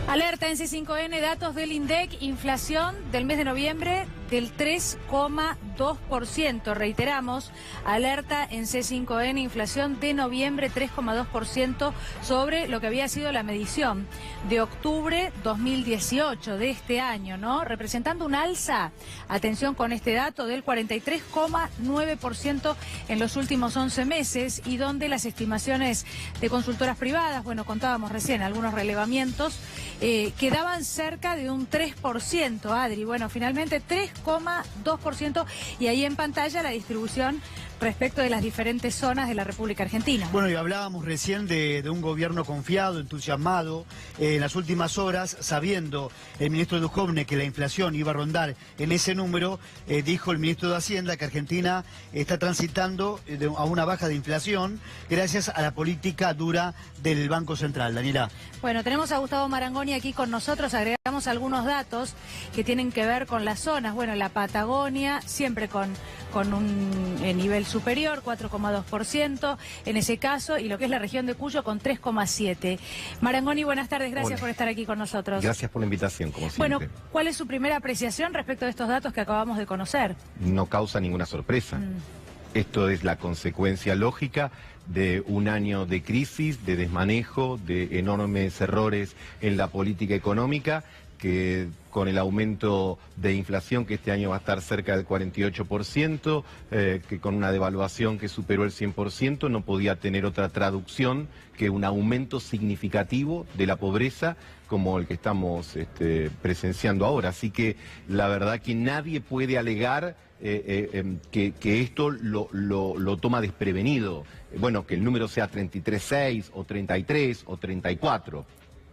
Alerta en C5N, datos del INDEC, inflación del mes de noviembre del 3,2%. Reiteramos, alerta en C5N, inflación de noviembre 3,2% sobre lo que había sido la medición de octubre 2018 de este año, ¿no? Representando un alza, atención con este dato, del 43,9% en los últimos 11 meses y donde las estimaciones de consultoras privadas, bueno, contábamos recién algunos relevamientos, quedaban cerca de un 3%, Adri. Bueno, finalmente 3,2% y ahí en pantalla la distribución respecto de las diferentes zonas de la República Argentina. Bueno, y hablábamos recién de un gobierno confiado, entusiasmado, en las últimas horas, sabiendo el ministro Duhovne que la inflación iba a rondar en ese número, dijo el ministro de Hacienda que Argentina está transitando a una baja de inflación gracias a la política dura del Banco Central. Daniela. Bueno, tenemos a Gustavo Marangoni aquí con nosotros, agregamos algunos datos que tienen que ver con las zonas. Bueno, la Patagonia siempre con un nivel superior, 4,2% en ese caso, y lo que es la región de Cuyo con 3,7%. Marangoni, buenas tardes, gracias por estar aquí con nosotros. Gracias por la invitación, como siempre. Bueno, ¿cuál es su primera apreciación respecto de estos datos que acabamos de conocer? No causa ninguna sorpresa. Esto es la consecuencia lógica de un año de crisis, de desmanejo, de enormes errores en la política económica, que con el aumento de inflación que este año va a estar cerca del 48%, que con una devaluación que superó el 100%, no podía tener otra traducción que un aumento significativo de la pobreza como el que estamos presenciando ahora. Así que la verdad que nadie puede alegar que esto lo toma desprevenido. Bueno, que el número sea 33,6 o 33 o 34,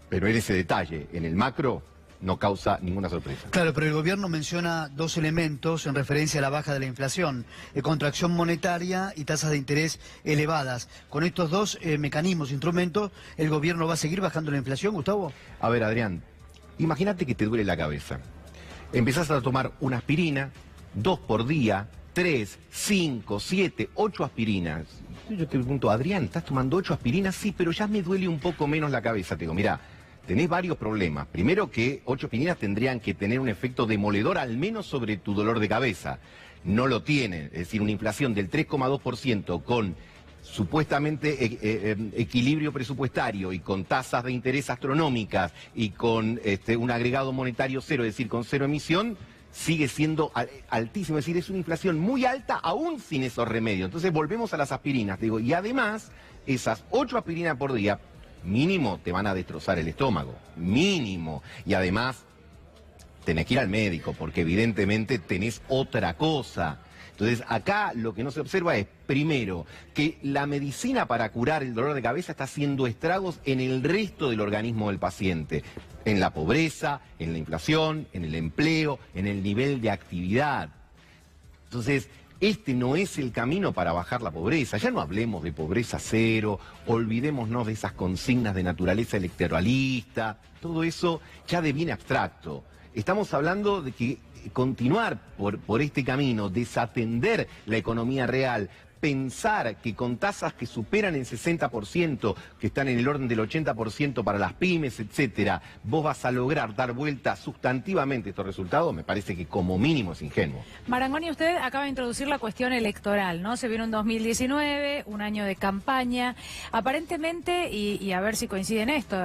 pero en ese detalle, en el macro, no causa ninguna sorpresa. Claro, pero el gobierno menciona dos elementos en referencia a la baja de la inflación, contracción monetaria y tasas de interés elevadas. Con estos dos mecanismos, instrumentos, ¿el gobierno va a seguir bajando la inflación, Gustavo? A ver, Adrián, imagínate que te duele la cabeza. Empezás a tomar una aspirina, 2 por día, 3, 5, 7, 8 aspirinas. Yo te pregunto, Adrián, ¿estás tomando 8 aspirinas? Sí, pero ya me duele un poco menos la cabeza. Te digo, mirá, tenés varios problemas. Primero que 8 aspirinas tendrían que tener un efecto demoledor al menos sobre tu dolor de cabeza. No lo tienen. Es decir, una inflación del 3,2% con supuestamente equilibrio presupuestario y con tasas de interés astronómicas y con un agregado monetario cero, es decir, con cero emisión, sigue siendo altísimo. Es decir, es una inflación muy alta aún sin esos remedios. Entonces volvemos a las aspirinas. Digo, y además, esas 8 aspirinas por día mínimo te van a destrozar el estómago, mínimo. Y además tenés que ir al médico porque evidentemente tenés otra cosa. Entonces acá lo que no se observa es, primero, que la medicina para curar el dolor de cabeza está haciendo estragos en el resto del organismo del paciente. En la pobreza, en la inflación, en el empleo, en el nivel de actividad. Entonces, este no es el camino para bajar la pobreza. Ya no hablemos de pobreza cero, olvidémonos de esas consignas de naturaleza electoralista, todo eso ya deviene abstracto. Estamos hablando de que continuar por este camino, desatender la economía real, pensar que con tasas que superan el 60%, que están en el orden del 80% para las pymes, etcétera, vos vas a lograr dar vuelta sustantivamente estos resultados, me parece que como mínimo es ingenuo. Marangoni, usted acaba de introducir la cuestión electoral, ¿no? Se viene un 2019, un año de campaña. Aparentemente, y a ver si coincide en esto,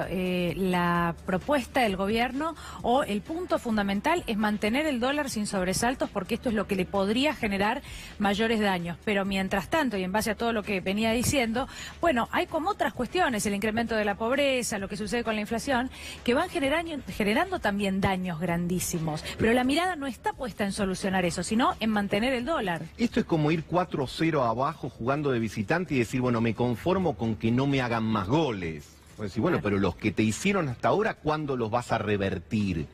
la propuesta del gobierno o el punto fundamental es mantener el dólar sin sobresaltos porque esto es lo que le podría generar mayores daños. Pero mientras tanto, y en base a todo lo que venía diciendo, bueno, hay como otras cuestiones, el incremento de la pobreza, lo que sucede con la inflación, que van generando también daños grandísimos. Pero la mirada no está puesta en solucionar eso, sino en mantener el dólar. Esto es como ir 4-0 abajo jugando de visitante y decir, bueno, me conformo con que no me hagan más goles. Pues decir, bueno, pero los que te hicieron hasta ahora, ¿cuándo los vas a revertir?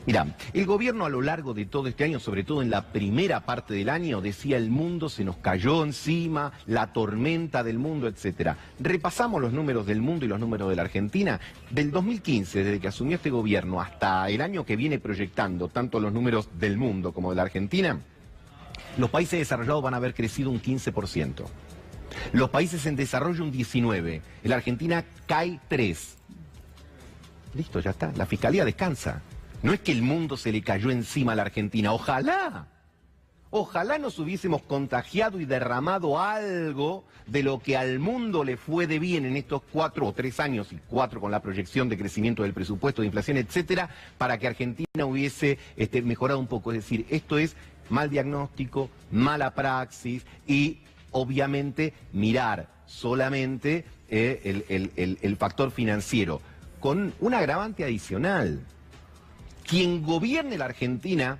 Mirá, el gobierno a lo largo de todo este año, sobre todo en la primera parte del año, decía el mundo se nos cayó encima, la tormenta del mundo, etcétera. Repasamos los números del mundo y los números de la Argentina. Del 2015, desde que asumió este gobierno, hasta el año que viene proyectando, tanto los números del mundo como de la Argentina, los países desarrollados van a haber crecido un 15%. Los países en desarrollo un 19%, en la Argentina cae 3%. Listo, ya está. La Fiscalía descansa. No es que el mundo se le cayó encima a la Argentina. Ojalá. Ojalá nos hubiésemos contagiado y derramado algo de lo que al mundo le fue de bien en estos 4 o 3 años, y 4 con la proyección de crecimiento del presupuesto, de inflación, etcétera, para que Argentina hubiese mejorado un poco. Es decir, esto es mal diagnóstico, mala praxis y, obviamente, mirar solamente el factor financiero, con un agravante adicional. Quien gobierne la Argentina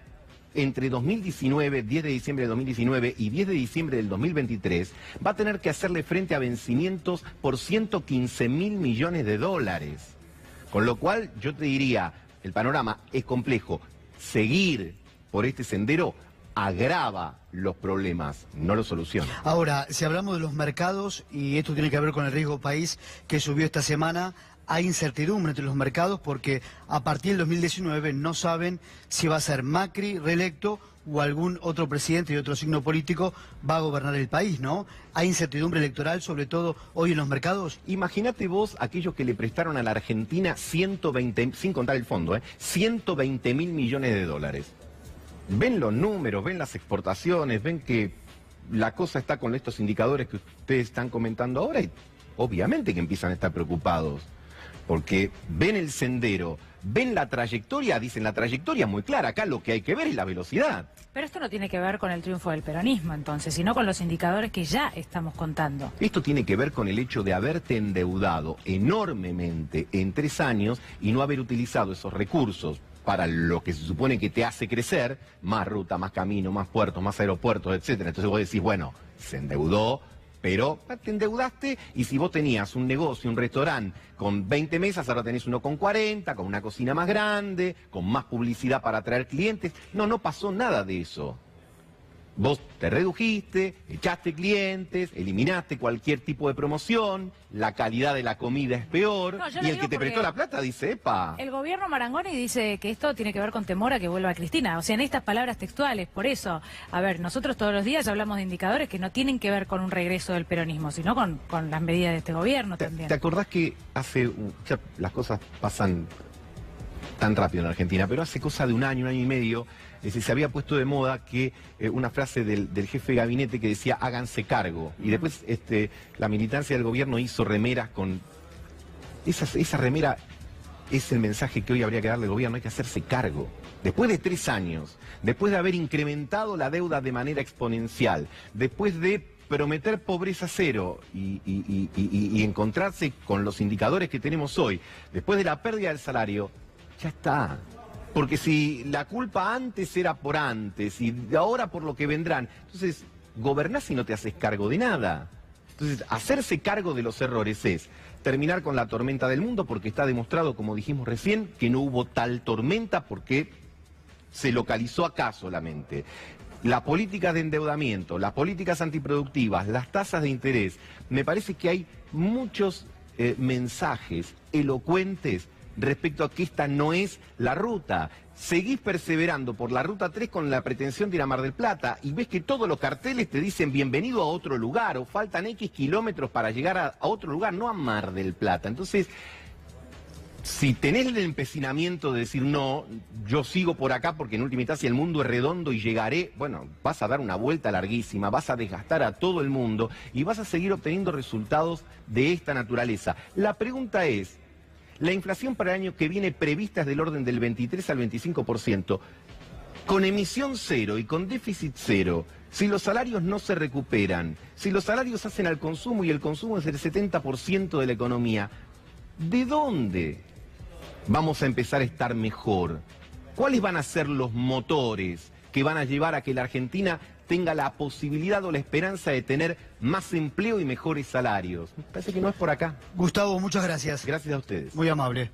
entre 2019, 10 de diciembre de 2019 y 10 de diciembre del 2023, va a tener que hacerle frente a vencimientos por 115.000 millones de dólares. Con lo cual, yo te diría, el panorama es complejo. Seguir por este sendero agrava los problemas, no los soluciona. Ahora, si hablamos de los mercados, y esto tiene que ver con el riesgo país que subió esta semana, hay incertidumbre entre los mercados porque a partir del 2019 no saben si va a ser Macri reelecto o algún otro presidente de otro signo político va a gobernar el país, ¿no? ¿Hay incertidumbre electoral, sobre todo hoy en los mercados? Imagínate vos aquellos que le prestaron a la Argentina 120, sin contar el fondo, 120.000 millones de dólares. Ven los números, ven las exportaciones, ven que la cosa está con estos indicadores que ustedes están comentando ahora y obviamente que empiezan a estar preocupados. Porque ven el sendero, ven la trayectoria, dicen la trayectoria muy clara, acá lo que hay que ver es la velocidad. Pero esto no tiene que ver con el triunfo del peronismo entonces, sino con los indicadores que ya estamos contando. Esto tiene que ver con el hecho de haberte endeudado enormemente en 3 años y no haber utilizado esos recursos para lo que se supone que te hace crecer, más ruta, más camino, más puertos, más aeropuertos, etcétera. Entonces vos decís, bueno, se endeudó, pero te endeudaste y si vos tenías un negocio, un restaurante con 20 mesas, ahora tenés uno con 40, con una cocina más grande, con más publicidad para atraer clientes. No pasó nada de eso. Vos te redujiste, echaste clientes, eliminaste cualquier tipo de promoción, la calidad de la comida es peor, y el que te prestó la plata dice, epa. El gobierno Marangoni dice que esto tiene que ver con temor a que vuelva Cristina, o sea, en estas palabras textuales, por eso, a ver, nosotros todos los días hablamos de indicadores que no tienen que ver con un regreso del peronismo, sino con las medidas de este gobierno también. ¿Te acordás que ya las cosas pasan tan rápido en Argentina, pero hace cosa de un año y medio, se había puesto de moda que una frase del jefe de gabinete que decía háganse cargo, y después la militancia del gobierno hizo remeras con... Esa remera es el mensaje que hoy habría que darle al gobierno, hay que hacerse cargo. Después de 3 años, después de haber incrementado la deuda de manera exponencial, después de prometer pobreza cero y encontrarse con los indicadores que tenemos hoy, después de la pérdida del salario, ya está. Porque si la culpa antes era por antes y ahora por lo que vendrán, entonces gobernás y no te haces cargo de nada. Entonces, hacerse cargo de los errores es terminar con la tormenta del mundo, porque está demostrado, como dijimos recién, que no hubo tal tormenta porque se localizó acá solamente. Las políticas de endeudamiento, las políticas antiproductivas, las tasas de interés, me parece que hay muchos mensajes elocuentes respecto a que esta no es la ruta. Seguís perseverando por la ruta 3 con la pretensión de ir a Mar del Plata y ves que todos los carteles te dicen bienvenido a otro lugar o faltan X kilómetros para llegar a otro lugar, no a Mar del Plata. Entonces, si tenés el empecinamiento de decir no, yo sigo por acá porque en última instancia el mundo es redondo y llegaré, bueno, vas a dar una vuelta larguísima, vas a desgastar a todo el mundo y vas a seguir obteniendo resultados de esta naturaleza. La pregunta es, la inflación para el año que viene prevista es del orden del 23 al 25%. Con emisión cero y con déficit cero, si los salarios no se recuperan, si los salarios hacen al consumo y el consumo es el 70% de la economía, ¿de dónde vamos a empezar a estar mejor? ¿Cuáles van a ser los motores que van a llevar a que la Argentina tenga la posibilidad o la esperanza de tener más empleo y mejores salarios? Me parece que no es por acá. Gustavo, muchas gracias. Gracias a ustedes. Muy amable.